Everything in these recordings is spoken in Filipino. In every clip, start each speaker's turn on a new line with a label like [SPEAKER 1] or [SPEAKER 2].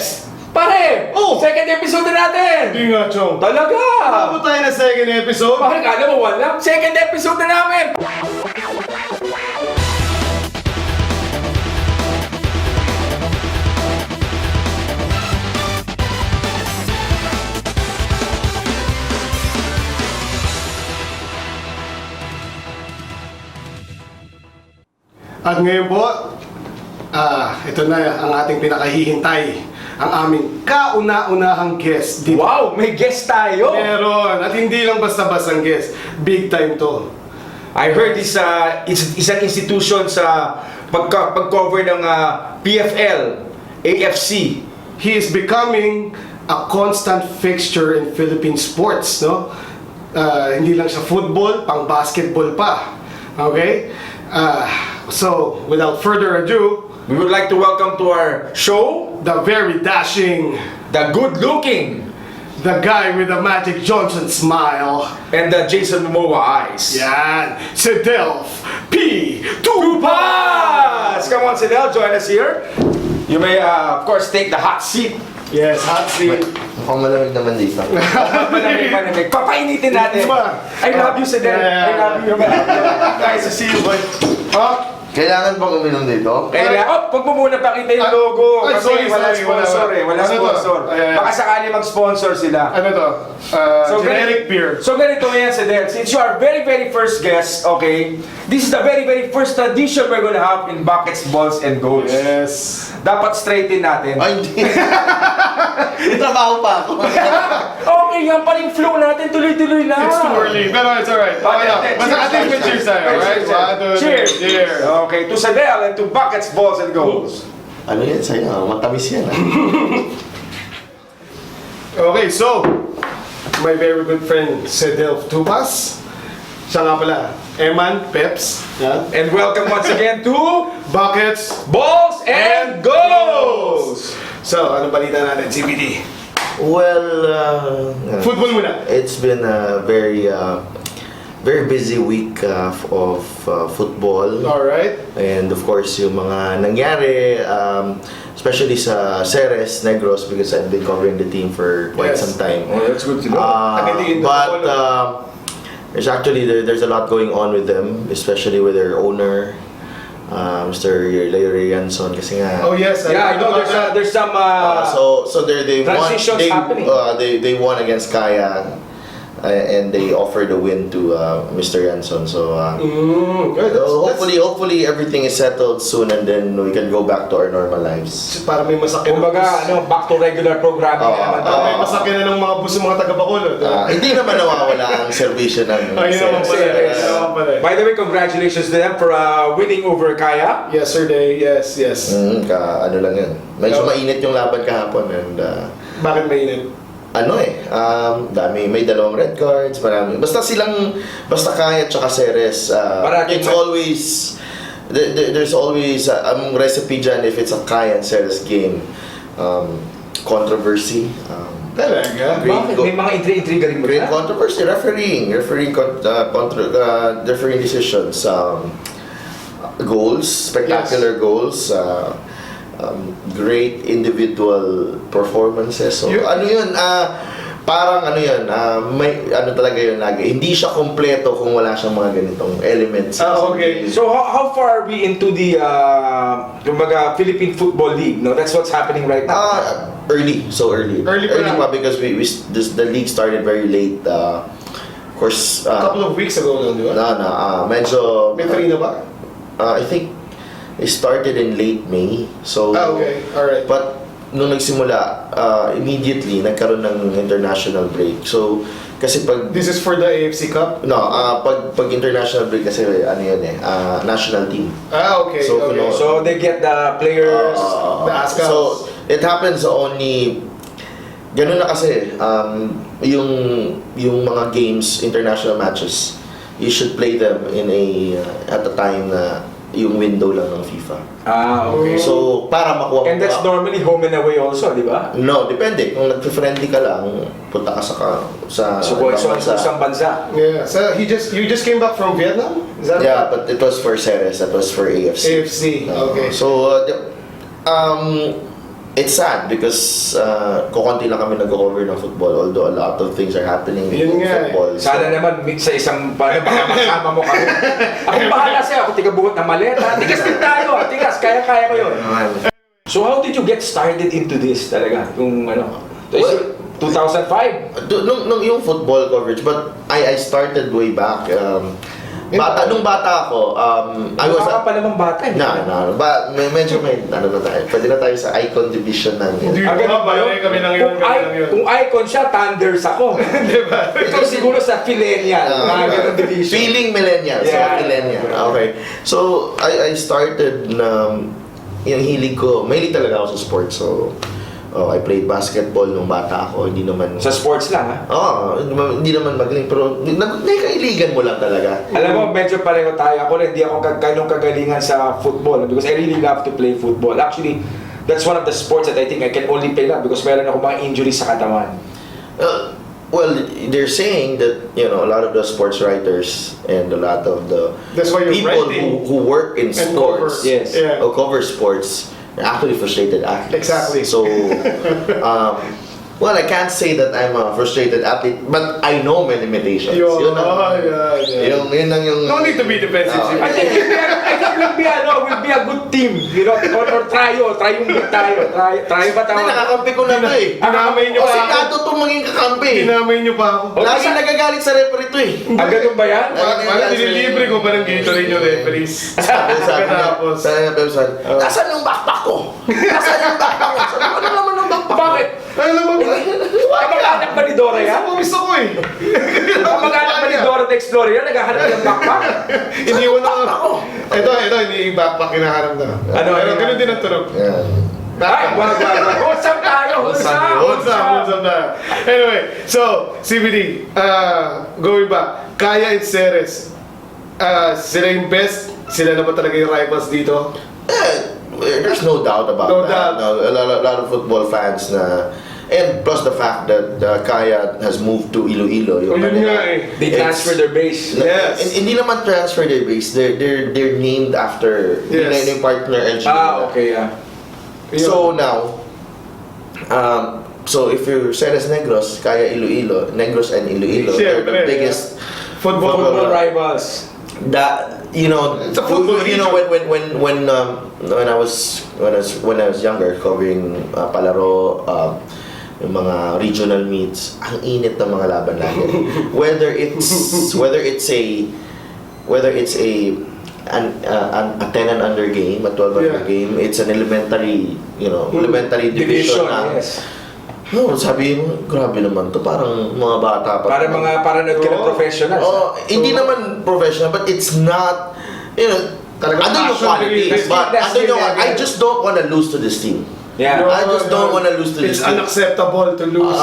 [SPEAKER 1] guest! Pare!
[SPEAKER 2] Oh!
[SPEAKER 1] Second episode na natin!
[SPEAKER 2] Hindi nga, Chong.
[SPEAKER 1] Talaga!
[SPEAKER 2] Bago tayo na second episode.
[SPEAKER 1] Pare, kala mo wala? Second episode na namin!
[SPEAKER 2] At ngayon po, ito na ang ating pinakahihintay. Ang aming kauna-unahang guest dito.
[SPEAKER 1] Wow! May guest tayo!
[SPEAKER 2] Meron. At hindi lang basta-bastang guest. Big time to.
[SPEAKER 1] I heard it's an institution sa pag-cover ng PFL, AFC.
[SPEAKER 2] He is becoming a constant fixture in Philippine sports, no? Hindi lang sa football, pang basketball pa. Okay? So, without further ado,
[SPEAKER 1] We would like to welcome to our show,
[SPEAKER 2] the very dashing,
[SPEAKER 1] the good-looking,
[SPEAKER 2] the guy with the Magic Johnson smile.
[SPEAKER 1] and the Jason Momoa eyes.
[SPEAKER 2] Yan, Cedelf
[SPEAKER 1] Tupas! Come on, Cedelf, join us here. You may, of course, take the hot seat.
[SPEAKER 2] Yes, hot seat.
[SPEAKER 3] Mukhang malamig naman dito.
[SPEAKER 1] Malamig. Papainitin natin.
[SPEAKER 2] Diba?
[SPEAKER 1] I love you, Cedelf. I love you.
[SPEAKER 2] Nice to see you, boy. Huh?
[SPEAKER 3] Kailangan bang uminom dito?
[SPEAKER 1] Kaya, wag mo muna pakita yung logo.
[SPEAKER 2] Ay,
[SPEAKER 1] Kasi walang sponsor eh. Walang
[SPEAKER 2] Ano to?
[SPEAKER 1] sponsor. Baka sakali mag-sponsor sila.
[SPEAKER 2] Ano to? Generic beer.
[SPEAKER 1] So ganito yan, Cedelf. Since you are very, very first guest, okay, this is the very, very first tradition we're gonna have in Buckets, Balls, and Goals.
[SPEAKER 2] Yes.
[SPEAKER 1] Dapat straighten natin.
[SPEAKER 3] Ay, hindi. May trabaho pa ako.
[SPEAKER 1] Okay, yan pa rin flow natin. Tuloy-tuloy na.
[SPEAKER 2] It's too early, pero it's alright. Okay na. Basta ating may cheers tayo, alright?
[SPEAKER 1] Cheers.
[SPEAKER 2] Cheers.
[SPEAKER 1] Okay, to Cedelf and to Buckets, Balls, and Goals.
[SPEAKER 3] Ano yan sa'yo? Matamis yan.
[SPEAKER 2] Okay, so, my very good friend, Cedelf Tupas. Siya nga pala, Aaaand, Peps. Yan.
[SPEAKER 1] And welcome once again to
[SPEAKER 2] Buckets.
[SPEAKER 1] Balls and Goals!
[SPEAKER 2] So, anong balita natin, CBD?
[SPEAKER 3] Well,
[SPEAKER 2] Football muna.
[SPEAKER 3] it's been a very busy week of football.
[SPEAKER 2] Alright.
[SPEAKER 3] And of course, yung mga nangyari, especially sa Ceres Negros, because I've been covering the team for quite
[SPEAKER 2] Yes.
[SPEAKER 3] some time.
[SPEAKER 1] Oh, that's good to know.
[SPEAKER 3] But there's actually there's a lot going on with them, especially with their owner, Mr. Yanson, kasi nga.
[SPEAKER 2] Oh yes,
[SPEAKER 1] Yeah, I know there's some
[SPEAKER 3] So they won.
[SPEAKER 1] transitions happening.
[SPEAKER 3] They won against Kaya, and they offered a win to Mr. Yanson. So
[SPEAKER 2] good.
[SPEAKER 3] hopefully everything is settled soon, and then we can go back to our normal lives.
[SPEAKER 2] Para may masakit.
[SPEAKER 1] kumbaga, back to regular programming na naman.
[SPEAKER 2] Para may masakit na ng mga puso mga taga-Bacolod.
[SPEAKER 3] Hindi naman nawawala ang servisyo ng
[SPEAKER 2] Ayun naman pala.
[SPEAKER 3] Ceres.
[SPEAKER 2] Ayun naman pala.
[SPEAKER 1] By the way, congratulations to them for winning over Kaya.
[SPEAKER 2] Yesterday, yes.
[SPEAKER 3] Ano lang yun. Medyo mainit yung laban kahapon, and
[SPEAKER 2] Bakit mainit?
[SPEAKER 3] may dalawang red cards, marami. Basta Kaya at saka Ceres, it's always, there's always ang recipe dyan if it's a Kaya and Ceres game, controversy.
[SPEAKER 2] Talaga?
[SPEAKER 1] Bakit? May mga intriga rin ba?
[SPEAKER 3] Great controversy, refereeing decisions, goals, spectacular goals, great individual performances. So, may talaga yun lagi. Hindi siya kompleto kung wala siyang mga ganitong elements.
[SPEAKER 2] Okay.
[SPEAKER 1] So how far are we into the Philippine Football League? No, that's what's happening right now.
[SPEAKER 3] Early.
[SPEAKER 2] Early pa lang.
[SPEAKER 3] because the league started very late. Of course,
[SPEAKER 2] A couple of weeks ago lang, di ba?
[SPEAKER 3] medyo.
[SPEAKER 2] May 3 na ba?
[SPEAKER 3] I think it started in late May. So,
[SPEAKER 2] Okay. Alright.
[SPEAKER 3] but nung nagsimula, immediately nagkaroon ng international break. So, kasi pag
[SPEAKER 2] This is for the AFC Cup?
[SPEAKER 3] pag international break kasi national team.
[SPEAKER 2] Okay.
[SPEAKER 3] So,
[SPEAKER 2] Okay.
[SPEAKER 1] So they get the players.
[SPEAKER 2] The ASCAs.
[SPEAKER 3] So, it happens only ganun na kasi yung mga games, international matches, you should play them at a time na yung window lang ng FIFA.
[SPEAKER 1] Okay.
[SPEAKER 3] So, para makuha
[SPEAKER 1] And that's normally home and away also, di ba?
[SPEAKER 3] No, depende. Kung nag-friendly ka lang, punta ka sa
[SPEAKER 1] So, isang bansa.
[SPEAKER 2] Yeah. So you just came back from Vietnam? Is that
[SPEAKER 3] Yeah, but it was for Ceres, that was for AFC.
[SPEAKER 2] AFC. Okay.
[SPEAKER 3] So, it's sad because kukunti lang kami nag-cover ng football, although a lot of things are happening
[SPEAKER 2] Yun
[SPEAKER 3] in
[SPEAKER 2] nga
[SPEAKER 3] football.
[SPEAKER 1] Sana naman sa isang baka makama mo kami. Ako bahala sa'yo, ako tigabuhat ng maleta. Tigas din tayo, tigas, kaya-kaya ko yun. So how did you get started into this talaga? Yung ano, 2005?
[SPEAKER 3] Nung yung football coverage, but I started way back. Nung bata ako, I was...
[SPEAKER 1] Baka pa namang bata eh.
[SPEAKER 3] Medyo may, ano na tayo, pwede na tayo sa icon division ng...
[SPEAKER 1] Ganun ba yun? Kung icon siya, Thunders ako. Diba? Ito siguro sa Philenial. Ganun division.
[SPEAKER 3] Feeling millennial. So, millennial. Okay. So, I started na... Yung hilig ko, mahilig talaga ako sa sports. So, I played basketball nung bata ako, hindi naman...
[SPEAKER 1] Sa sports lang, ha?
[SPEAKER 3] hindi naman magaling, pero nakailigan mo lang talaga.
[SPEAKER 1] Alam mo, medyo pareho tayo. Ako rin, hindi ako ganong kagalingan sa football because I really love to play football. Actually, that's one of the sports that I think I can only play lang because meron ako mga injuries sa katawan.
[SPEAKER 3] Well, they're saying that, a lot of the sports writers and a lot of the people who work in sports, who cover sports, actually frustrated athletes.
[SPEAKER 2] Exactly.
[SPEAKER 3] So, well, I can't say that I'm a frustrated athlete, but I know my limitations. Yun ang yung...
[SPEAKER 2] No need to be defensive.
[SPEAKER 1] I think we'll be a good team. Or try yung good tayo. Try ba tawag?
[SPEAKER 3] Nakakampi ko na ito eh.
[SPEAKER 2] Dinamay niyo pa ako.
[SPEAKER 3] Sigado itong maging kakampi.
[SPEAKER 2] Dinamay niyo pa ako.
[SPEAKER 3] Lagi nagagalit sa referee ito eh.
[SPEAKER 1] Ganun ba yan?
[SPEAKER 2] Parang nililibre ko pa ng Gatorade yung referees.
[SPEAKER 3] Sabi niya, nasaan yung backpack ko? Nasaan yung backpack ko? Sabi ko, ano naman yung backpack ko?
[SPEAKER 1] Bakit?
[SPEAKER 2] Alam mo ba?
[SPEAKER 1] Kamag-anak ba ni Dora yan?
[SPEAKER 2] Gusto ko eh.
[SPEAKER 1] Kamag-anak ba ni Dora the Explorer yan? Naghahanap ng backpack?
[SPEAKER 2] Iniwan ako. Ito, hindi yung backpack hinahanap na. Pero ganun din ang tunog.
[SPEAKER 1] Ay, wag. Wholesome tayo.
[SPEAKER 2] Wholesome na. Anyway, so, CBD, going back, Kaya and Ceres, sila yung best? Sila na ba talaga yung rivals dito?
[SPEAKER 3] There's no doubt about that. No, a lot of football fans na, and plus the fact that Kaya has moved to Iloilo.
[SPEAKER 1] They transfer their base.
[SPEAKER 2] Yes.
[SPEAKER 3] Hindi naman transfer their base. They're named after yung partner and
[SPEAKER 1] okay, yeah.
[SPEAKER 3] So now, so if you're Ceres Negros, Kaya Iloilo, Negros and Iloilo, they're the biggest
[SPEAKER 1] football rivals.
[SPEAKER 3] That when I was younger, covering Palaro, yung mga regional meets, ang init ng mga laban natin. whether it's a 10 and under game, a 12 under game, it's an elementary division na. No, sabi mo, grabe naman to, parang mga bata pa.
[SPEAKER 1] Para professionals.
[SPEAKER 3] Hindi naman professional, but it's not, andun yung qualities, but I just don't want to lose to this team.
[SPEAKER 1] Yeah.
[SPEAKER 3] I just don't want to lose to this
[SPEAKER 2] It's
[SPEAKER 3] team.
[SPEAKER 2] unacceptable to lose.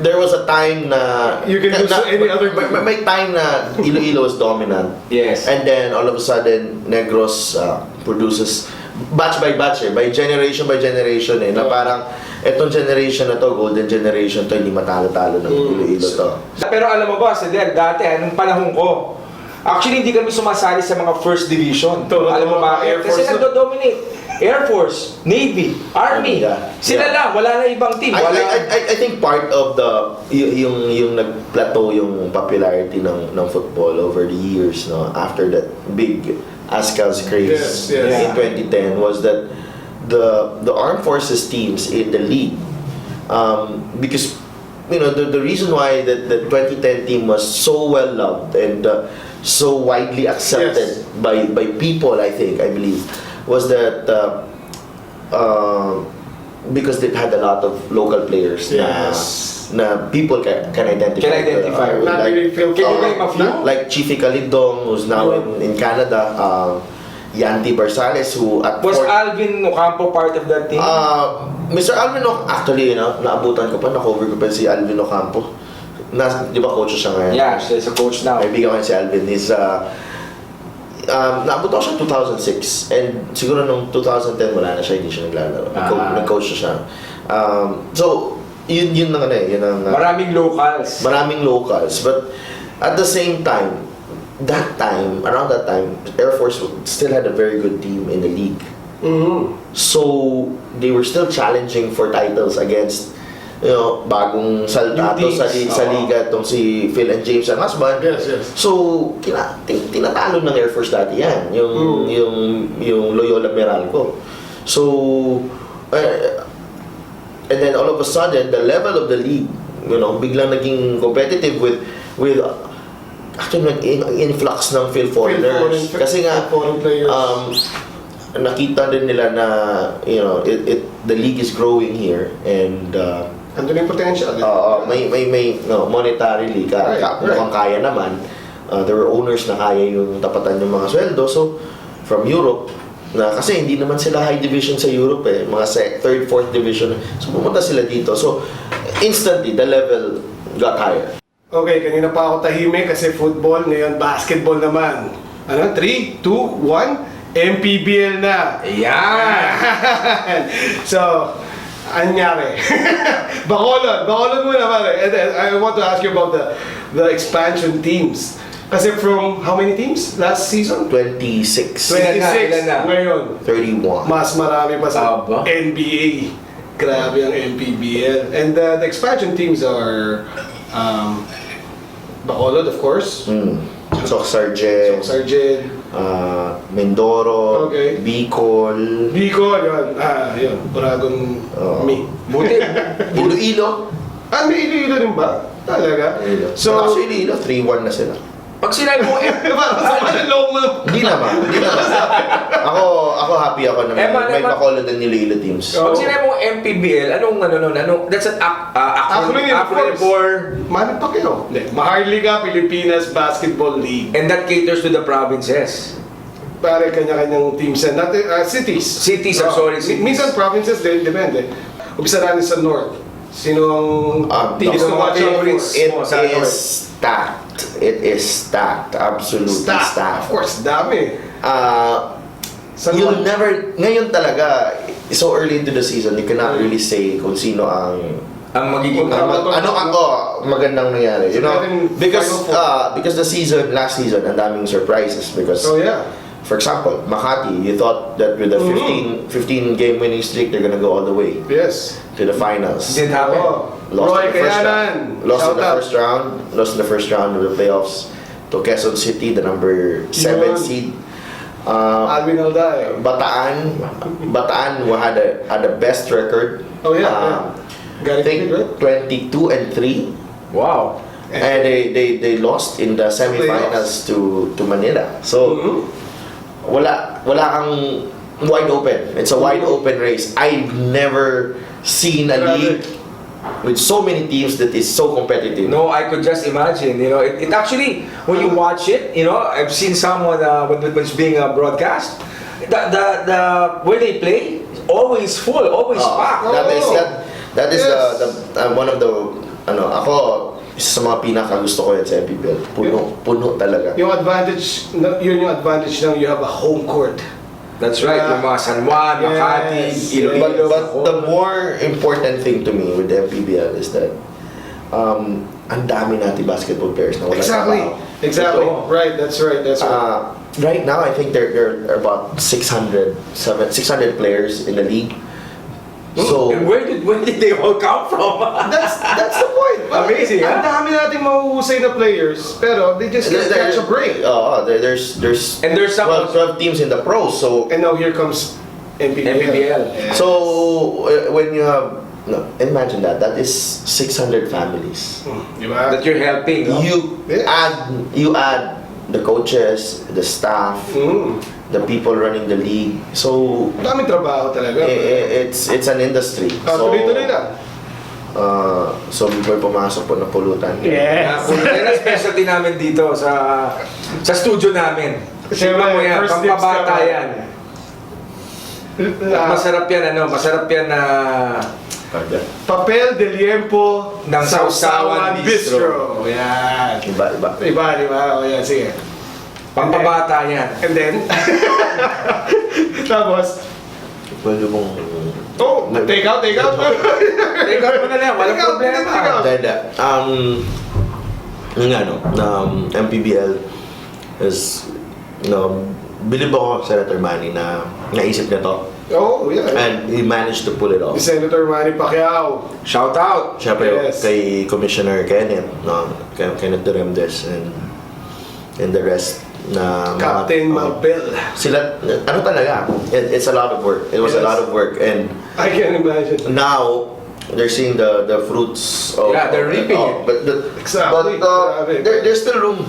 [SPEAKER 3] There was a time na...
[SPEAKER 2] You can lose to any other team.
[SPEAKER 3] May time na Iloilo was dominant.
[SPEAKER 1] Yes.
[SPEAKER 3] And then, all of a sudden, Negros produces batch by batch by generation na parang etong generation na to, golden generation to, hindi matalo-talo ng Iloilo to.
[SPEAKER 1] Pero alam mo ba, Cedel, dati, nung panahon ko, actually hindi kami sumasali sa mga first division. Alam mo bakit? Kasi nagdo-dominate. Air Force, Navy, Army, sila lang, wala na ibang team.
[SPEAKER 3] I think part of yung nag-plateau yung popularity ng football over the years, no, after that big Ascal's craze in 2010 was that the armed forces teams in the league, because the reason why the 2010 team was so well loved and so widely accepted by people, I believe, was that because they've had a lot of local players na people can identify. Like Chifi Calidong, who's now in Canada, Yanti Barsales, who
[SPEAKER 1] was Alvin Ocampo part of that team?
[SPEAKER 3] Mr. Alvin actually, naabutan ko pa, na-cover ko pa si Alvin Ocampo. Di ba coach siya ngayon?
[SPEAKER 1] Yeah, he's a coach now.
[SPEAKER 3] Kaibigan ko si Alvin. Naabot ako siya 2006 and siguro nung 2010 wala na siya, hindi siya naglalaro. Nag-coach siya. So, yun ang
[SPEAKER 1] maraming locals. But at the same time, around that time, Air Force still had a very good team in the league.
[SPEAKER 3] So, they were still challenging for titles against bagong saltato
[SPEAKER 2] New teams.
[SPEAKER 3] sa liga itong si Phil and James ang husband.
[SPEAKER 2] Yes.
[SPEAKER 3] So, tinatalo ng Air Force dati yan, yung Loyola Meralco. So, and then all of a sudden, the level of the league, biglang naging competitive with actually influx ng Phil foreigners. Kasi nga, nakita din nila na, the league is growing here and
[SPEAKER 2] andun yung potential.
[SPEAKER 3] may monetarily mukhang kaya naman. There were owners na kaya yung tapatan yung mga sweldo. So, from Europe, kasi hindi naman sila high division sa Europe mga 3rd, 4th division. So, pumunta sila dito. So, instantly, the level got higher.
[SPEAKER 2] Okay, kanina pa ako tahimik kasi football, ngayon basketball naman. 3, 2, 1, MPBL na.
[SPEAKER 1] Ayan!
[SPEAKER 2] So, anyari. Bacolod muna pare. And then, I want to ask you about the expansion teams. Kasi from how many teams last season?
[SPEAKER 3] 26.
[SPEAKER 2] 26
[SPEAKER 1] na.
[SPEAKER 2] ngayon.
[SPEAKER 3] 31.
[SPEAKER 2] Mas marami pa sa
[SPEAKER 1] Aba.
[SPEAKER 2] NBA. Grabe ang MPBL. And the expansion teams are Bacolod, of course.
[SPEAKER 3] Sok Sargent, Mindoro,
[SPEAKER 2] Okay.
[SPEAKER 3] Bicol,
[SPEAKER 2] Bicol, yun. Buragon me.
[SPEAKER 1] Buti.
[SPEAKER 3] Iloilo.
[SPEAKER 2] May Iloilo rin ba? Talaga?
[SPEAKER 3] So,
[SPEAKER 2] So,
[SPEAKER 3] actually, Iloilo, 3-1 na sila.
[SPEAKER 1] Pag sinabi mo,
[SPEAKER 2] parang sa loob mo.
[SPEAKER 3] Hindi naman. Ako happy ako na may Bacolod and Iloilo teams.
[SPEAKER 1] pag sinabi mo MPBL, anong that's an acronym for,
[SPEAKER 2] Manny Pacquiao. Maharlika Pilipinas Basketball League.
[SPEAKER 1] and that caters to the provinces.
[SPEAKER 2] Pare kanya-kanyang teams yan. Cities.
[SPEAKER 1] Cities, I'm sorry, cities.
[SPEAKER 2] Minsan provinces din, depende. Umpisa natin sa North. Sino ang teams
[SPEAKER 1] no,
[SPEAKER 2] to watch out for?
[SPEAKER 3] It is stacked. It is stacked. Absolutely stacked.
[SPEAKER 2] Of course, dami.
[SPEAKER 3] You'll never, ngayon talaga, so early into the season, you cannot really say kung sino ang
[SPEAKER 1] magiging
[SPEAKER 3] magandang nangyari. Because
[SPEAKER 2] Final
[SPEAKER 3] because last season, ang daming surprises because
[SPEAKER 2] Oh yeah.
[SPEAKER 3] for example, Makati, you thought that with a 15 game winning streak, they're gonna go all the way
[SPEAKER 2] Yes.
[SPEAKER 3] to the finals.
[SPEAKER 1] Didn't happen.
[SPEAKER 3] Lost
[SPEAKER 2] Roy
[SPEAKER 3] in the first
[SPEAKER 2] Kayanan.
[SPEAKER 3] round. Lost in
[SPEAKER 2] Shout
[SPEAKER 3] the
[SPEAKER 2] out.
[SPEAKER 3] first round. Lost in the first round of the playoffs to Quezon City, the number 7
[SPEAKER 2] Yun.
[SPEAKER 3] seed.
[SPEAKER 2] Alvin Alday.
[SPEAKER 3] Bataan had the best record.
[SPEAKER 2] Oh yeah.
[SPEAKER 3] I
[SPEAKER 2] Got
[SPEAKER 3] think
[SPEAKER 2] it right?
[SPEAKER 3] 22-3.
[SPEAKER 1] Wow.
[SPEAKER 3] And they lost in the semifinals to Manila. So wala kang wide open. It's a wide open race. I've never seen a league with so many teams that is so competitive.
[SPEAKER 1] No, I could just imagine. It actually, when you watch it, I've seen someone when it's being broadcast. The where they play, always full, always packed.
[SPEAKER 3] That is
[SPEAKER 2] Yes.
[SPEAKER 3] the one of the ako isa sa mga pinaka-gusto ko yan sa MPBL. Puno talaga.
[SPEAKER 2] Yung advantage, yun yung advantage ng you have a home court.
[SPEAKER 1] That's right. Yung mga San Juan, Makati,
[SPEAKER 2] Yes.
[SPEAKER 1] Iloilo.
[SPEAKER 3] But the more important thing to me with the MPBL is that ang dami natin basketball players na wala trabaho.
[SPEAKER 2] Exactly.
[SPEAKER 1] Ito.
[SPEAKER 2] Right, that's right.
[SPEAKER 3] Right now, I think there are about 600 players in the league. So,
[SPEAKER 1] And where did they all come from?
[SPEAKER 2] That's the point.
[SPEAKER 1] Amazing,
[SPEAKER 2] Ang
[SPEAKER 1] huh?
[SPEAKER 2] dami nating mahuhusay na players, pero they just can't catch a break.
[SPEAKER 3] there's
[SPEAKER 1] And there's some
[SPEAKER 3] 12 teams in the pros. So,
[SPEAKER 2] And now here comes MPBL.
[SPEAKER 1] MPBL.
[SPEAKER 3] so when you have imagine that is 600 families.
[SPEAKER 2] Diba?
[SPEAKER 1] that you're helping. No?
[SPEAKER 2] Yes.
[SPEAKER 3] You add the coaches, the staff, the people running the league. So
[SPEAKER 2] Daming trabaho talaga.
[SPEAKER 3] it's an industry. So
[SPEAKER 2] Tuloy-tuloy lang.
[SPEAKER 3] so may pumasok po na pulutan.
[SPEAKER 2] Yes.
[SPEAKER 1] Yan ang specialty namin dito sa studio namin.
[SPEAKER 2] Siyempre,
[SPEAKER 1] Tingnan mo yan,
[SPEAKER 2] first dibs
[SPEAKER 1] pampabata
[SPEAKER 2] ka.
[SPEAKER 1] yan. Masarap yan na
[SPEAKER 2] Papel de liempo
[SPEAKER 1] ng Sausawan Bistro.
[SPEAKER 2] Yan.
[SPEAKER 3] Iba.
[SPEAKER 2] Diba? O yan, sige.
[SPEAKER 1] Pampabata yan.
[SPEAKER 2] And then, tapos,
[SPEAKER 3] Pwede mong
[SPEAKER 2] take out.
[SPEAKER 1] Take out mo na lang, walang
[SPEAKER 2] Take out,
[SPEAKER 1] problema.
[SPEAKER 2] take out.
[SPEAKER 3] yung MPBL is bilib ako, Senator Manny, na naisip na to.
[SPEAKER 2] Oh, yeah.
[SPEAKER 3] And he managed to pull it off.
[SPEAKER 2] Si Senator Manny Pacquiao.
[SPEAKER 1] Shout out!
[SPEAKER 3] Siyempre,
[SPEAKER 2] Yes.
[SPEAKER 3] kay Commissioner Kenneth, no? Kenneth Duremdes and the rest na
[SPEAKER 2] Captain Marbel.
[SPEAKER 3] sila, ano talaga, it's a lot of work. It was a
[SPEAKER 2] Yes.
[SPEAKER 3] lot of work, and
[SPEAKER 2] I can imagine.
[SPEAKER 3] now they're seeing the fruits of,
[SPEAKER 1] Yeah, they're reaping it.
[SPEAKER 3] but
[SPEAKER 2] Exactly.
[SPEAKER 3] there's still room,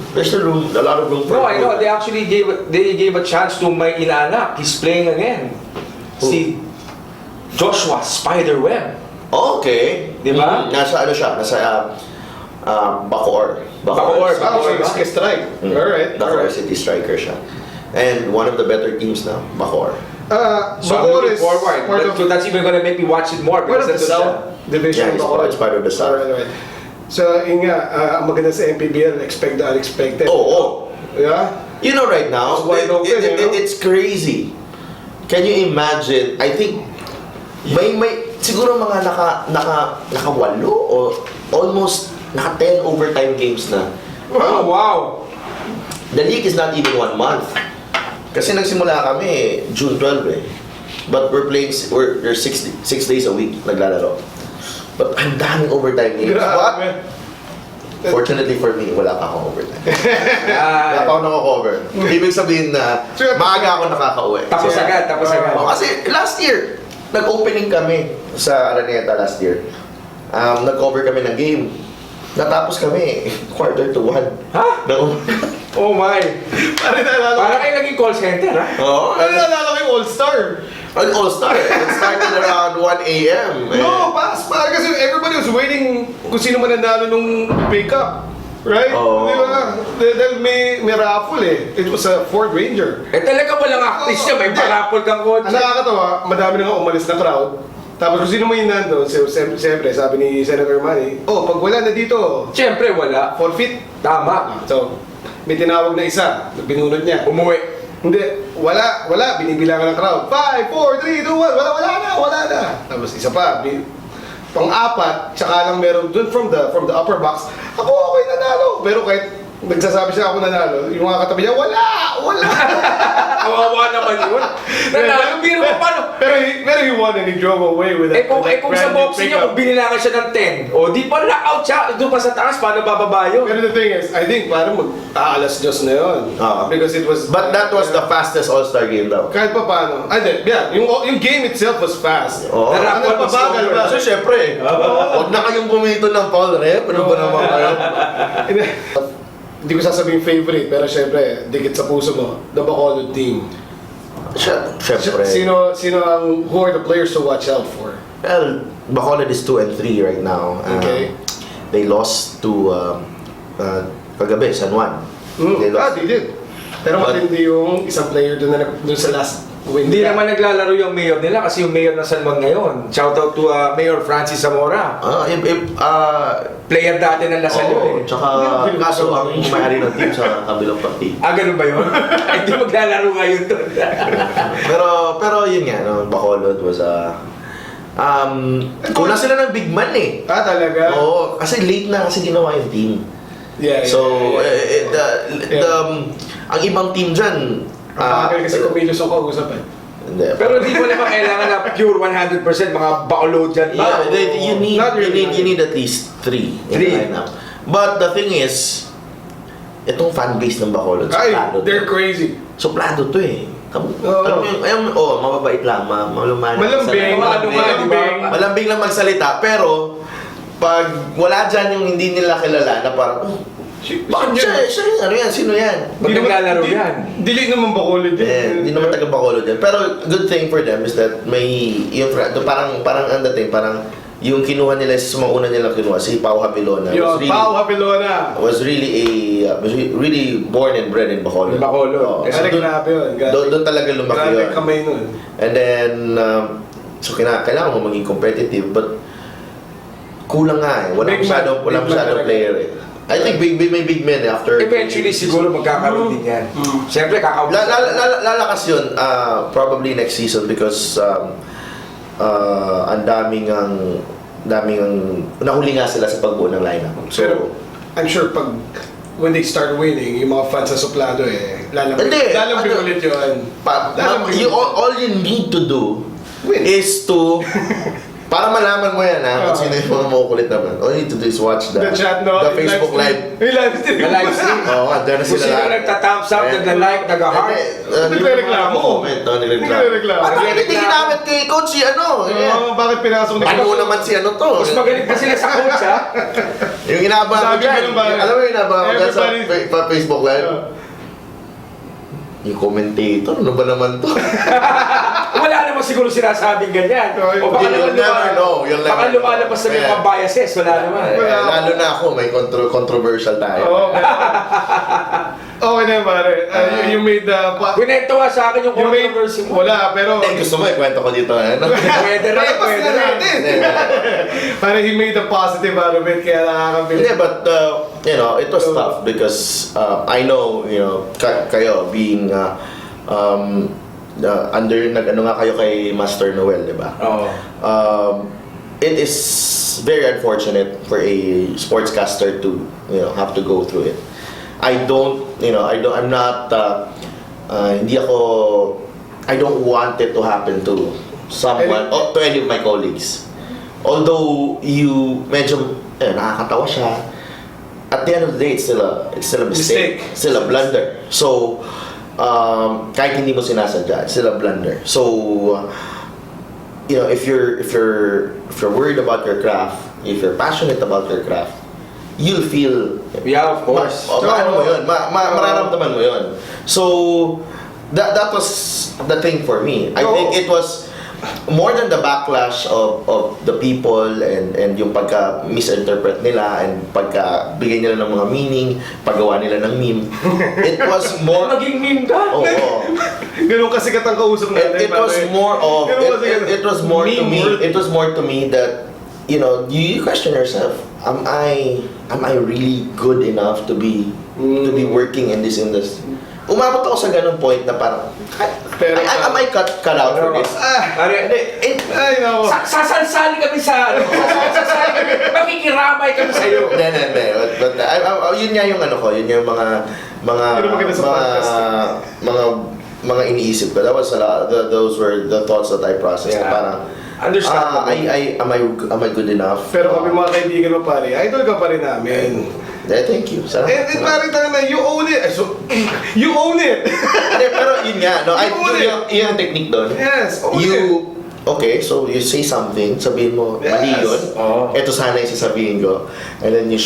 [SPEAKER 3] a lot of room for
[SPEAKER 1] No, I know.
[SPEAKER 3] growth.
[SPEAKER 1] They actually gave a chance to my inanak. He's playing again. Si Joshua Spiderweb.
[SPEAKER 3] Okay,
[SPEAKER 1] Di ba?
[SPEAKER 3] nasa ano siya, nasa Bacoor.
[SPEAKER 1] Bacoor.
[SPEAKER 2] Ah, so it's strike. Alright.
[SPEAKER 3] Bacoor City striker siya. And one of the better teams now, Bacoor.
[SPEAKER 1] So I'm
[SPEAKER 2] Bacoor
[SPEAKER 1] looking
[SPEAKER 2] is
[SPEAKER 1] forward.
[SPEAKER 2] part of
[SPEAKER 1] So that's even gonna make me watch it more.
[SPEAKER 2] part of the
[SPEAKER 1] nandun siya.
[SPEAKER 2] South Division.
[SPEAKER 3] Yeah, it's part of the South.
[SPEAKER 2] Alright. So, yun nga, ang maganda sa MPBL, expect the unexpected.
[SPEAKER 3] Oh.
[SPEAKER 2] Yeah?
[SPEAKER 3] You know, right now,
[SPEAKER 2] It's wide open, you know?
[SPEAKER 3] it's crazy. Can you imagine? I think may siguro mga naka-8 o almost naka 10 overtime games na.
[SPEAKER 1] Oh, wow!
[SPEAKER 3] The league is not even 1 month. Kasi nagsimula kami June 12 eh. But we're 6 days a week naglalaro. But ang daming overtime games. But fortunately for me, wala pa akong overtime. Wala pa akong nako-cover. Ibig sabihin na maaga ako nakaka-uwi.
[SPEAKER 1] Tapos agad.
[SPEAKER 3] Oh, kasi last year, nag-opening kami sa Araneta last year. Nag-cover kami ng game. Natapos kami, 1:45.
[SPEAKER 1] Ha? Oh my!
[SPEAKER 2] Parang naalala ko.
[SPEAKER 1] Para kayo naging call center, ha?
[SPEAKER 3] Oo.
[SPEAKER 2] Parang naalala ko yung All-Star.
[SPEAKER 3] An all-star. It started around 1 a.m.
[SPEAKER 2] No, parang kasi everybody was waiting kung sino man nanalo nung pick-up. Right?
[SPEAKER 3] Oo.
[SPEAKER 2] Di ba? Dahil may raffle eh. It was a Ford Ranger.
[SPEAKER 1] Eh talaga walang actress niya, may
[SPEAKER 2] Hindi.
[SPEAKER 1] parapol kang
[SPEAKER 2] Ang
[SPEAKER 1] kotse.
[SPEAKER 2] nakakatawa, madami na nga umalis na crowd. Tapos kung sino man yung nandun, siyempre sabi ni Senator Manny, oh, pag wala na dito,
[SPEAKER 1] Siyempre wala.
[SPEAKER 2] forfeit.
[SPEAKER 1] Tama.
[SPEAKER 2] So, may tinawag na isa, binunod niya.
[SPEAKER 1] Umuwi.
[SPEAKER 2] Hindi, wala, binibilangan ng crowd. 5, 4, 3, 2, 1, wala na. Tapos isa pa, pang-apat, tsaka lang meron dun from the upper box, ako okay nanalo. Pero kahit nagsasabi siya ako nanalo, yung mga katabi niya, wala.
[SPEAKER 1] Kawawa naman yun. Nanalo, biro mo paano?
[SPEAKER 2] Pero he won and he drove away with that.
[SPEAKER 1] Kung sa boxing niya, kung binilangan siya ng 10, o di pa knockout siya, doon pa sa taas, paano bababa yun?
[SPEAKER 2] Pero the thing is, I think parang mag-aalas Diyos na yun. Because it was...
[SPEAKER 3] But that was the fastest all-star game daw.
[SPEAKER 2] Kahit pa paano. Yeah, yung game itself was fast.
[SPEAKER 3] Oo.
[SPEAKER 2] Ano pa bagal ba?
[SPEAKER 3] So, syempre, huwag na kayong bumito ng foul rep. Ano ba naman kayo?
[SPEAKER 2] Hindi ko sasabihin favorite, pero syempre, dikit sa puso mo, the Bacolod team.
[SPEAKER 3] Syempre.
[SPEAKER 2] Who are the players to watch out for?
[SPEAKER 3] Well, Bacolod is 2-3 right now.
[SPEAKER 2] Okay.
[SPEAKER 3] They lost to kagabi, San Juan.
[SPEAKER 2] They did. Pero matindi yung isang player doon sa last win.
[SPEAKER 1] Hindi naman naglalaro yung mayor nila kasi yung mayor ng San Juan ngayon. Shoutout to Mayor Francis Zamora. Player dati ng Lasallo eh.
[SPEAKER 3] Tsaka kaso ang may-ari ng team sa kabilang party.
[SPEAKER 1] Ganun ba yun? Hindi maglalaro ngayon to.
[SPEAKER 3] pero yun nga, no, Bacolod was kulang sila ng big man eh.
[SPEAKER 2] Talaga?
[SPEAKER 3] Oo, kasi late na kasi ginawa yung team.
[SPEAKER 2] Yeah.
[SPEAKER 3] So, ang ibang team dyan,
[SPEAKER 2] Kasi kumilos ako usap eh.
[SPEAKER 3] hindi.
[SPEAKER 1] Pero di mo naman kailangan na pure 100% mga Bacolod dyan ba?
[SPEAKER 3] You need at least 3 in the
[SPEAKER 1] Three.
[SPEAKER 3] lineup. But the thing is, itong fan base ng Bacolod,
[SPEAKER 2] They're crazy.
[SPEAKER 3] suplado to eh. Alam mo, mababait lang,
[SPEAKER 2] Malambing.
[SPEAKER 3] malambing lang magsalita, pero pag wala dyan yung hindi nila kilala na parang, bakit siya yung ano yan, sino yan?
[SPEAKER 1] Ba't naglalaro yan?
[SPEAKER 2] Dili naman Bacolod din.
[SPEAKER 3] Hindi naman taga Bacolod yan. Pero good thing for them is that may, yung parang ang dating, parang yung kinuha nila, sa mga una nilang kinuha, si Pao Hapilona.
[SPEAKER 2] Pao Hapilona.
[SPEAKER 3] Was really born and bred in Bacolod.
[SPEAKER 1] Bacolod.
[SPEAKER 2] Kasi grabe yun.
[SPEAKER 3] Doon talaga lumaki
[SPEAKER 2] Grabe
[SPEAKER 3] yun.
[SPEAKER 2] kamay nun.
[SPEAKER 3] And then, so kailangan mo maging competitive, but kulang nga eh. Wala masyadong player eh. I think may big men after.
[SPEAKER 1] Eventually siguro magkakaroon din yan. Siyempre kakausap.
[SPEAKER 3] Lalakas yun probably next season because ang daming nahuli nga sila sa pagbuo ng lineup. So,
[SPEAKER 2] Pero, I'm sure when they start winning, yung mga fans sa suplado lalambing ulit yun.
[SPEAKER 3] all you need to do is to para malaman mo yan kung sino yung mga makukulit naman. All you need to do is watch the
[SPEAKER 2] chat, no?
[SPEAKER 3] the Facebook Live.
[SPEAKER 2] Yung live stream.
[SPEAKER 1] The live stream.
[SPEAKER 3] Oo, andyan na
[SPEAKER 1] Kung
[SPEAKER 3] sila
[SPEAKER 1] sino
[SPEAKER 3] lahat.
[SPEAKER 1] nagta-thumbs up, nagla-like, nag-heart.
[SPEAKER 2] Nagre-reklamo.
[SPEAKER 3] Nagre-reklamo. At bakit hindi ginamit kay Coach si ano?
[SPEAKER 2] Bakit pinasok ni
[SPEAKER 3] Ano naman si ano to?
[SPEAKER 1] Mas magaling pa sila sa coach, ha?
[SPEAKER 3] Yung inabang ko
[SPEAKER 2] Sabi
[SPEAKER 3] dyan.
[SPEAKER 2] ko lang ba?
[SPEAKER 3] Alam mo yung inabang ko dyan sa Facebook Live?
[SPEAKER 2] Yeah.
[SPEAKER 3] Yung commentator, ano ba naman to?
[SPEAKER 1] Wala naman siguro sinasabing ganyan. O baka
[SPEAKER 3] You'll
[SPEAKER 1] naman
[SPEAKER 3] never know. You'll never
[SPEAKER 1] baka
[SPEAKER 3] know.
[SPEAKER 1] lumalabas na may
[SPEAKER 3] Yeah.
[SPEAKER 1] mga biases. Wala naman.
[SPEAKER 3] Lalo na ako, may controversial tayo.
[SPEAKER 2] Okay na pare. You made the...
[SPEAKER 1] Kwento nga sa akin yung
[SPEAKER 2] You made...
[SPEAKER 1] controversy mo.
[SPEAKER 2] Wala, pero...
[SPEAKER 3] Gusto mo, ikwento ko dito. Ano?
[SPEAKER 1] Pwede rin,
[SPEAKER 2] Palabas
[SPEAKER 1] pwede
[SPEAKER 2] na
[SPEAKER 1] rin.
[SPEAKER 2] natin. Parang he made a positive out of it, kaya nakakabilis.
[SPEAKER 3] Hindi, but you know, it was tough because I know, you know, kayo being under nag-ano nga kayo kay Master Noel, di ba?
[SPEAKER 1] Oo.
[SPEAKER 3] It is very unfortunate for a sportscaster to, you know, have to go through it. I'm not hindi ako I don't want it to happen to someone or to any of my colleagues. Although you medyo nakakatawa siya, at the end of the day, it's still a mistake. Still a blunder. So, kahit hindi mo sinasadya, it's still a blunder. So, you know, if you're worried about your craft, if you're passionate about your craft, you'll feel...
[SPEAKER 1] Yeah, of course.
[SPEAKER 3] Ano mo yun? Mararamdaman mo yun. So, that was the thing for me. I think it was more than the backlash of the people and yung pagka-misinterpret nila and pagka-bigay nila ng mga meaning, paggawa nila ng meme. It was more...
[SPEAKER 1] Naging meme ka?
[SPEAKER 3] Oo.
[SPEAKER 2] Ganun kasikat ang kausap natin.
[SPEAKER 3] It was more of... It was more to me.
[SPEAKER 2] Meme-worthy.
[SPEAKER 3] It was more to me that, you know, you question yourself, am I really good enough to be working in this industry? Umabot ako sa ganung point na parang, am I cut out for this?
[SPEAKER 1] Sasansali kami sa sasansali kami, makikiramay kami sa'yo.
[SPEAKER 3] Hindi. But yun nga yung ano ko, yun yung mga iniisip ko. That was a lot. Those were the thoughts that I processed.
[SPEAKER 1] Yeah.
[SPEAKER 3] Parang,
[SPEAKER 1] Understandable.
[SPEAKER 3] am I good enough?
[SPEAKER 2] Pero kami mga kaibigan mo pare, idol ka pa rin namin.
[SPEAKER 3] Thank you.
[SPEAKER 2] And pare tayo na, you own it. You own it.
[SPEAKER 3] Pero yun nga, no? Yun ang technique doon.
[SPEAKER 2] Yes, own
[SPEAKER 3] Okay, so you say something, sabihin mo, mali yun.
[SPEAKER 1] Oo.
[SPEAKER 3] Ito sana yung sasabihin ko. And then you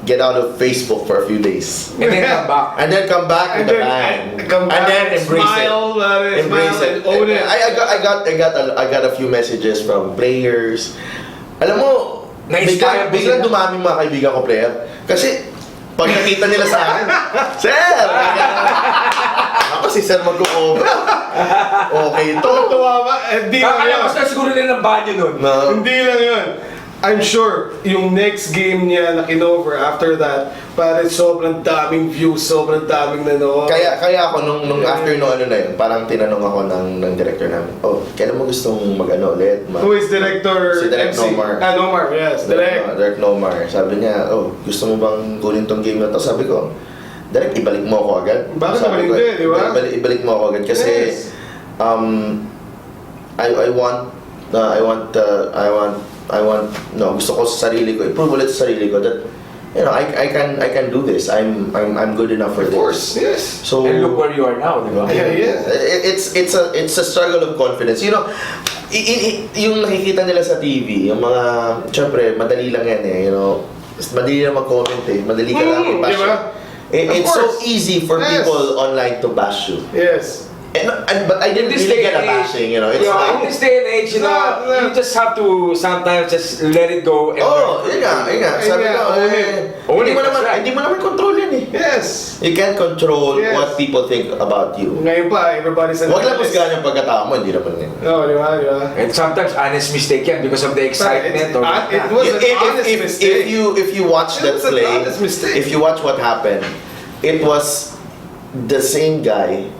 [SPEAKER 3] get out of Facebook for a few days.
[SPEAKER 1] And then come back.
[SPEAKER 3] And then come back with a bang. And then embrace
[SPEAKER 2] smile,
[SPEAKER 3] it. Embrace it.
[SPEAKER 2] Own it.
[SPEAKER 3] I got a few messages from players. Alam mo, biglang dumami mga kaibigan ko player. Kasi, pag nakita nila sa akin, Sir! Ako si Sir mag-o-over. Okay to.
[SPEAKER 2] Tuwa ba? Hindi lang yun.
[SPEAKER 1] Kakalabas na siguro nila ng banyo nun.
[SPEAKER 3] No.
[SPEAKER 2] Hindi lang yun. I'm sure, yung next game niya na kinover after that, parang sobrang daming views, sobrang daming nanood.
[SPEAKER 3] Kaya ako nung after no ano na yun, parang tinanong ako ng director namin, kailan mo gustong mag-ano ulit?
[SPEAKER 2] Who is director?
[SPEAKER 3] Si Direk
[SPEAKER 2] MC?
[SPEAKER 3] Nomar.
[SPEAKER 2] Nomar, yes.
[SPEAKER 3] Direk Nomar. Sabi niya, gusto mo bang kunin tong game na to? Sabi ko, Direk, ibalik mo ako agad.
[SPEAKER 2] Bakit
[SPEAKER 3] Sabi
[SPEAKER 2] naman
[SPEAKER 3] ko,
[SPEAKER 2] hindi, di ba?
[SPEAKER 3] Ibalik mo ako agad kasi
[SPEAKER 2] Yes.
[SPEAKER 3] gusto ko sa sarili ko, i-prove ulit sa sarili ko that, you know, I can do this. I'm good enough for
[SPEAKER 2] Of course,
[SPEAKER 3] this.
[SPEAKER 2] yes.
[SPEAKER 3] So,
[SPEAKER 1] And look where you are now, di ba?
[SPEAKER 2] Yeah.
[SPEAKER 3] it's a struggle of confidence. You know, yung nakikita nila sa TV, yung mga, syempre, madali lang yan eh, you know, madali lang mag-comment eh, madali ka lang i-bash.
[SPEAKER 2] Diba?
[SPEAKER 3] It's so
[SPEAKER 2] course.
[SPEAKER 3] easy for
[SPEAKER 2] Yes.
[SPEAKER 3] people online to bash you.
[SPEAKER 2] Yes.
[SPEAKER 3] But I didn't
[SPEAKER 1] In this
[SPEAKER 3] really
[SPEAKER 1] day
[SPEAKER 3] get a
[SPEAKER 1] and age,
[SPEAKER 3] bashing, you know. It's
[SPEAKER 1] in
[SPEAKER 3] like,
[SPEAKER 1] this day and age, you
[SPEAKER 2] No.
[SPEAKER 1] just have to sometimes just let it go. And
[SPEAKER 3] yun nga. Sabi ko,
[SPEAKER 1] Own it,
[SPEAKER 3] hindi
[SPEAKER 1] that's
[SPEAKER 3] mo naman control yan eh.
[SPEAKER 2] Yes.
[SPEAKER 3] You can't control
[SPEAKER 2] Yes.
[SPEAKER 3] what people think about you.
[SPEAKER 2] Ngayon pa, everybody's an
[SPEAKER 3] Huwag lang
[SPEAKER 2] analyst.
[SPEAKER 3] pusgahan yung pagkatao mo, hindi naman yun.
[SPEAKER 2] No, di ba?
[SPEAKER 1] And sometimes honest mistake yan because of the excitement.
[SPEAKER 2] It was an honest mistake.
[SPEAKER 3] If you watch
[SPEAKER 2] It
[SPEAKER 3] that
[SPEAKER 2] was an
[SPEAKER 3] play,
[SPEAKER 2] honest mistake.
[SPEAKER 3] if you watch what happened, it was the same guy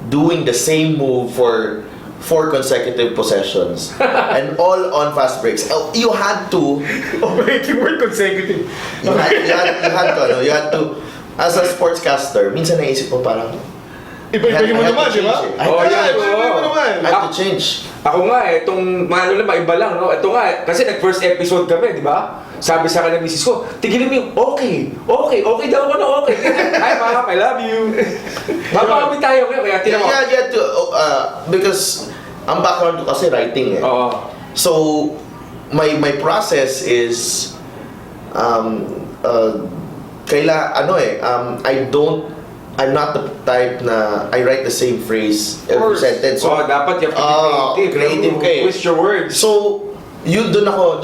[SPEAKER 3] doing the same move for 4 consecutive possessions and all on fast breaks. You had to,
[SPEAKER 2] Operating word consecutive.
[SPEAKER 3] you had to, as a sportscaster, minsan naisip mo parang,
[SPEAKER 2] Iba-ibigin mo
[SPEAKER 3] I had
[SPEAKER 2] naman,
[SPEAKER 3] to
[SPEAKER 2] di ba?
[SPEAKER 3] change it.
[SPEAKER 2] Iba-ibigin mo naman.
[SPEAKER 3] I had to change.
[SPEAKER 1] Ako nga itong ano lang, iba lang, no? Ito nga, kasi nag-first episode kami, di ba? Sabi sa akin ng misis ko, tigilin mo yung okay daw ako na okay. Hi ma'am, I love you. Mapakami tayo kaya tinawag.
[SPEAKER 3] Yeah, to, because ang background ko kasi writing eh.
[SPEAKER 1] Oo.
[SPEAKER 3] So, my process is, I'm not the type na I write the same phrase every sentence.
[SPEAKER 1] So, dapat you have to be creative.
[SPEAKER 3] Creative kayo.
[SPEAKER 1] Twist your words.
[SPEAKER 3] So, yun doon ako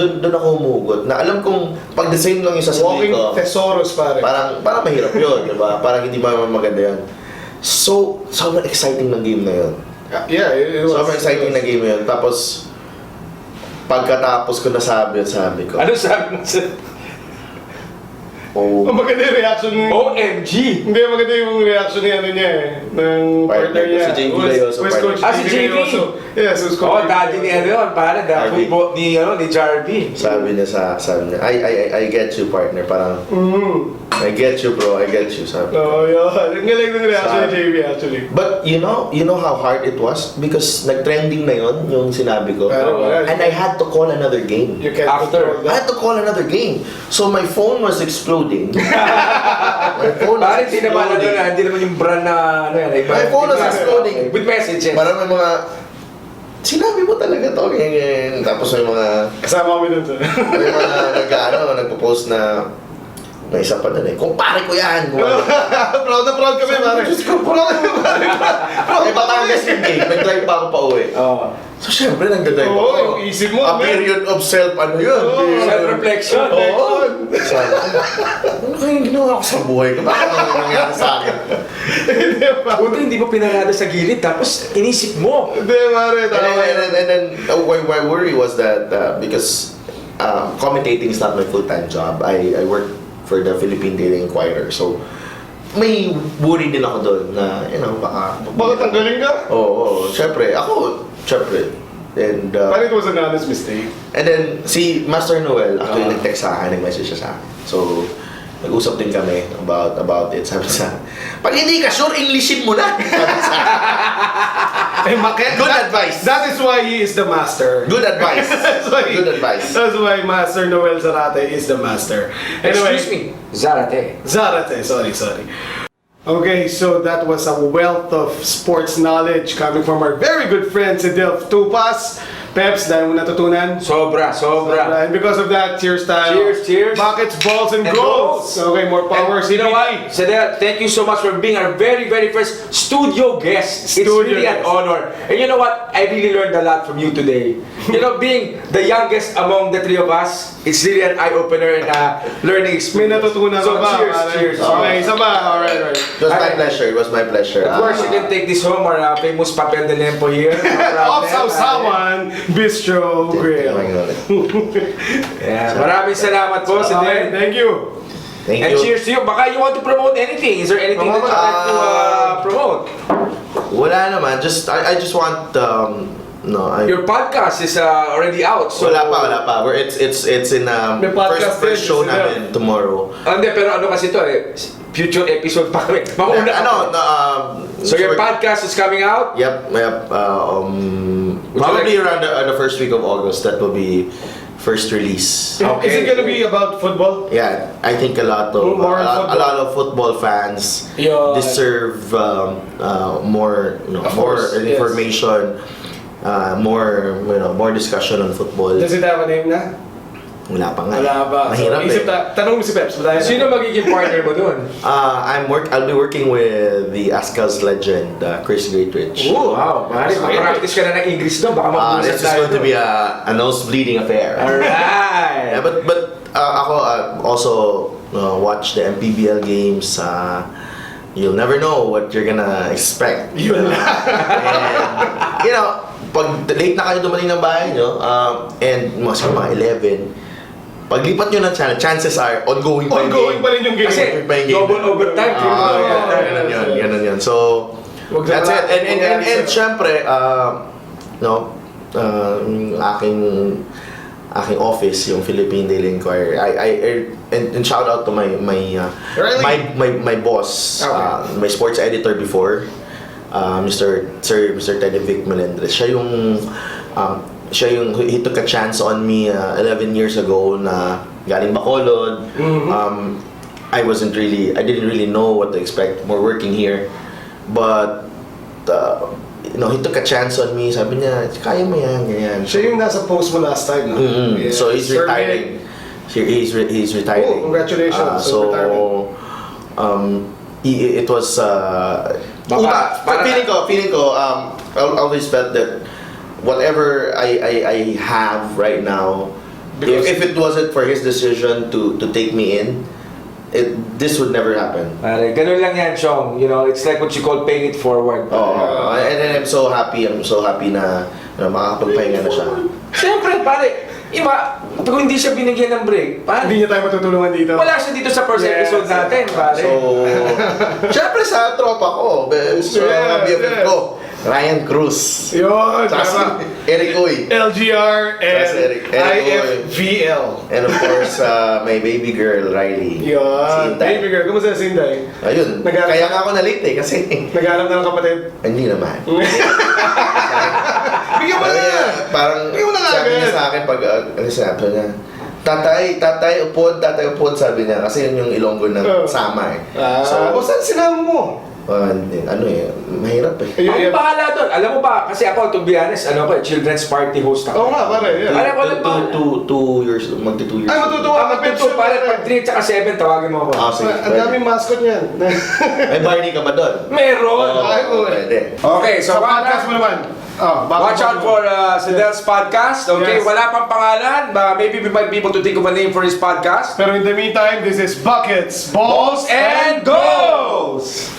[SPEAKER 3] humugot na alam kong pag the same lang yung sasabihin
[SPEAKER 2] Walking
[SPEAKER 3] ko,
[SPEAKER 2] thesaurus pare.
[SPEAKER 3] parang mahirap yun, di ba? Parang hindi maganda yun. So, sobrang exciting ng game na yun.
[SPEAKER 2] Yeah, it was.
[SPEAKER 3] Sobrang exciting na game na yun. Tapos, pagkatapos ko nasabi ko,
[SPEAKER 1] Ano sabi mo sa...
[SPEAKER 3] oh,
[SPEAKER 2] Maganda yung reaction ni...
[SPEAKER 1] OMG!
[SPEAKER 2] Hindi, maganda yung reaction ni ano niya eh. Ng partner niya.
[SPEAKER 3] Si JV Gayoso,
[SPEAKER 2] West Coach
[SPEAKER 1] partner. Si JV?
[SPEAKER 2] Gayoso. Yes, who's
[SPEAKER 1] Oh, daddy ni ano yun, parang
[SPEAKER 3] Jarvie.
[SPEAKER 1] ni Jarvie.
[SPEAKER 3] sabi niya, I get you, partner. Parang, I get you, bro. I get you. Sabi.
[SPEAKER 2] Oh, yun. Ang galing ng reaction ni
[SPEAKER 3] Sabi.
[SPEAKER 2] JV actually.
[SPEAKER 3] But you know how hard it was because nag-trending na yun yung sinabi ko.
[SPEAKER 2] Pero,
[SPEAKER 3] And I had to call another game.
[SPEAKER 2] You can't
[SPEAKER 1] After.
[SPEAKER 2] control
[SPEAKER 3] I
[SPEAKER 2] that.
[SPEAKER 3] had to call another game. So my phone was exploding. My phone was
[SPEAKER 1] Parang hindi naman
[SPEAKER 3] exploding.
[SPEAKER 1] hindi naman yung brand na ano yan. Iba,
[SPEAKER 3] My phone was
[SPEAKER 1] iba.
[SPEAKER 3] exploding.
[SPEAKER 1] With messages.
[SPEAKER 3] Parang may mga, sinabi mo talaga to. Ganyan. Tapos may mga,
[SPEAKER 2] Kasama kami dun sa...
[SPEAKER 3] may mga nagpo-post na, may isa pa dun eh. Kumpare ko yan!
[SPEAKER 2] Proud na proud kami pare.
[SPEAKER 3] Diyos ko, proud na pare. Eh, Batangas yung game. Nag-drive pa ako pa uwi.
[SPEAKER 1] Oh.
[SPEAKER 3] So, syempre, nag-drive
[SPEAKER 2] Oo,
[SPEAKER 3] ako.
[SPEAKER 2] yung isip mo,
[SPEAKER 3] A
[SPEAKER 2] man.
[SPEAKER 3] period of self, ano yun?
[SPEAKER 2] Oo,
[SPEAKER 1] self-reflection.
[SPEAKER 3] Oo. Sabi ko, ano kayong ginawa ko sa buhay ko? Bakit ano nangyari sa akin?
[SPEAKER 1] Buti hindi mo pinarada sa gilid tapos inisip mo.
[SPEAKER 2] Hindi pare.
[SPEAKER 3] And then my worry was that because commentating is not my full-time job. I work for the Philippine Daily Inquirer. So, may worry din ako doon na, baka...
[SPEAKER 2] Bakit ang galing ka?
[SPEAKER 3] Oo, syempre. And,
[SPEAKER 2] But it was an honest mistake.
[SPEAKER 3] and then, si Master Noel, actually nag-text sa akin, nag-message siya sa akin. So, nag-usap din kami about it. Sabi sa pag hindi ka sure, Englishin mo na. Sabi sa Good advice.
[SPEAKER 2] That is why he is the master.
[SPEAKER 3] Good advice. Good advice.
[SPEAKER 2] That's why Master Noel Zarate is the master. Anyway,
[SPEAKER 1] Excuse me. Zarate.
[SPEAKER 2] Zarate, sorry. Okay, so that was a wealth of sports knowledge coming from our very good friend Cedelf Tupas. Peps, dahil mo natutunan.
[SPEAKER 1] Sobra.
[SPEAKER 2] And because of that, cheers tayo.
[SPEAKER 1] Cheers.
[SPEAKER 2] Buckets, balls, and
[SPEAKER 1] And
[SPEAKER 2] goals.
[SPEAKER 1] goals.
[SPEAKER 2] Okay, more power.
[SPEAKER 1] And you know what? Cedel, thank you so much for being our very, very first studio guest. It's
[SPEAKER 2] Studio
[SPEAKER 1] really an
[SPEAKER 2] guest.
[SPEAKER 1] honor. And you know what? I really learned a lot from you today. Being the youngest among the three of us, it's really an eye-opener and a learning
[SPEAKER 2] May
[SPEAKER 1] experience.
[SPEAKER 2] natutunan
[SPEAKER 1] So,
[SPEAKER 2] ka ba?
[SPEAKER 1] cheers.
[SPEAKER 2] Okay, isa ba? Alright.
[SPEAKER 3] It was my pleasure. It was my pleasure.
[SPEAKER 1] Of course, you can take this home, our famous papel de lempo here.
[SPEAKER 2] Off Sausawan Bistro Grill.
[SPEAKER 1] Yeah, maraming salamat po,
[SPEAKER 2] Okay,
[SPEAKER 1] Cedel.
[SPEAKER 2] thank you.
[SPEAKER 3] Thank
[SPEAKER 1] And
[SPEAKER 3] you.
[SPEAKER 1] cheers to you. Baka you want to promote anything? Is there anything that you'd like to promote?
[SPEAKER 3] Wala naman. I just want
[SPEAKER 1] Your podcast is already out. So
[SPEAKER 3] wala pa. It's in
[SPEAKER 2] May podcast
[SPEAKER 3] first
[SPEAKER 2] din,
[SPEAKER 3] show
[SPEAKER 2] sila.
[SPEAKER 3] namin tomorrow.
[SPEAKER 1] Hindi, pero ano kasi to future episode pa kami. Mauna So your podcast is coming out?
[SPEAKER 3] Yep.
[SPEAKER 1] you
[SPEAKER 3] Probably around the first week of August. That will be first release.
[SPEAKER 1] Okay.
[SPEAKER 2] Is it gonna be about football?
[SPEAKER 3] Yeah, I think a lot
[SPEAKER 2] More
[SPEAKER 3] a lot of football fans
[SPEAKER 1] Yeah.
[SPEAKER 3] deserve more
[SPEAKER 2] Of
[SPEAKER 3] more
[SPEAKER 2] course, yes.
[SPEAKER 3] information, more discussion on football.
[SPEAKER 2] Does it have a name na?
[SPEAKER 3] Wala pa nga.
[SPEAKER 2] Wala ba?
[SPEAKER 3] Mahirap
[SPEAKER 2] isip tanong mo si Peps.
[SPEAKER 1] Sino magiging partner mo doon?
[SPEAKER 3] I'll be working with the Ascal's legend, Chris Greatrich.
[SPEAKER 1] Wow, Mari, practice ka na ng English doon. Baka mabusan
[SPEAKER 3] This is going to be a nose-bleeding affair.
[SPEAKER 1] Alright!
[SPEAKER 3] Yeah, but ako also watch the MPBL games. You'll never know what you're gonna expect. And, pag late na kayo dumating ng bahay nyo, and mga 11, paglipat nyo ng channel, chances are ongoing pa yung
[SPEAKER 2] Ongoing pa rin yung game.
[SPEAKER 1] Kasi
[SPEAKER 3] Ongoing pa yung game.
[SPEAKER 1] double overtime.
[SPEAKER 3] Ganun yun. So, that's it. And syempre, aking office, yung Philippine Daily Inquirer. And shout out to my
[SPEAKER 2] Really?
[SPEAKER 3] my boss,
[SPEAKER 2] Okay.
[SPEAKER 3] my sports editor before. Mr. Teddy Vic Melendres. He took a chance on me 11 years ago na galing Bacolod. I didn't really know what to expect. We're working here. But, he took a chance on me. Sabi niya, kaya mo yan, ganyan.
[SPEAKER 2] Siya yung nasa post mo last time, no?
[SPEAKER 3] Yeah. So he's retiring. He's retiring.
[SPEAKER 2] Oh, congratulations.
[SPEAKER 3] It was feeling ko I always felt that whatever I have right now, if it wasn't for his decision to take me in, this would never happen.
[SPEAKER 1] Pare, ganun lang yan, Chong. It's like what you call paying it forward.
[SPEAKER 3] And I'm so happy na makakapagpahinga na siya.
[SPEAKER 1] Siyempre, pare, iba, kung hindi siya binigyan ng break, pare,
[SPEAKER 2] Hindi niya tayo matutulungan dito.
[SPEAKER 1] wala siya dito sa first episode natin, pare.
[SPEAKER 3] So, syempre sa tropa ko, sa BFF ko, Ryan Cruz.
[SPEAKER 2] Yun,
[SPEAKER 3] Saka si
[SPEAKER 2] tama.
[SPEAKER 3] Eric Uy.
[SPEAKER 2] LGR and
[SPEAKER 3] Saka si Eric
[SPEAKER 2] IFVL.
[SPEAKER 3] And of course, my baby girl, Riley.
[SPEAKER 2] Yun.
[SPEAKER 3] Si Inday.
[SPEAKER 2] Baby girl, kumusta si Inday?
[SPEAKER 3] Ayun. Kaya nga ako na-late kasi
[SPEAKER 2] Naghanap na ng kapatid?
[SPEAKER 3] hindi naman.
[SPEAKER 2] Bigyan mo na!
[SPEAKER 3] Parang
[SPEAKER 2] Bigyan mo na
[SPEAKER 3] sabi niya
[SPEAKER 2] agad.
[SPEAKER 3] sa akin pag sabi niya, tatay, upod, sabi niya. Kasi yun yung Ilonggo ng sama eh.
[SPEAKER 2] O saan sinama mo?
[SPEAKER 3] Mahirap eh.
[SPEAKER 1] Ang bahala doon. Alam mo ba, kasi ako, to be honest, children's party host ako.
[SPEAKER 2] Oo nga, pare. Yeah.
[SPEAKER 1] Alam ko lang ba?
[SPEAKER 3] 2 years, magti 2 years.
[SPEAKER 2] Ay, matutuwa ka,
[SPEAKER 1] Pag pare, pag 3 at 7, tawagin mo ako.
[SPEAKER 3] Sige,
[SPEAKER 2] Ang daming mascot niyan.
[SPEAKER 3] May Barney ka ba doon?
[SPEAKER 1] Meron!
[SPEAKER 3] Pwede.
[SPEAKER 1] Okay, so
[SPEAKER 2] Sa podcast mo naman.
[SPEAKER 1] watch out for Cedelf's podcast. Okay,
[SPEAKER 2] Yes.
[SPEAKER 1] wala pang pangalan. Maybe we might be able to think of a name for his podcast.
[SPEAKER 2] Pero in the meantime, this is Buckets, Balls,
[SPEAKER 1] Balls and Goals!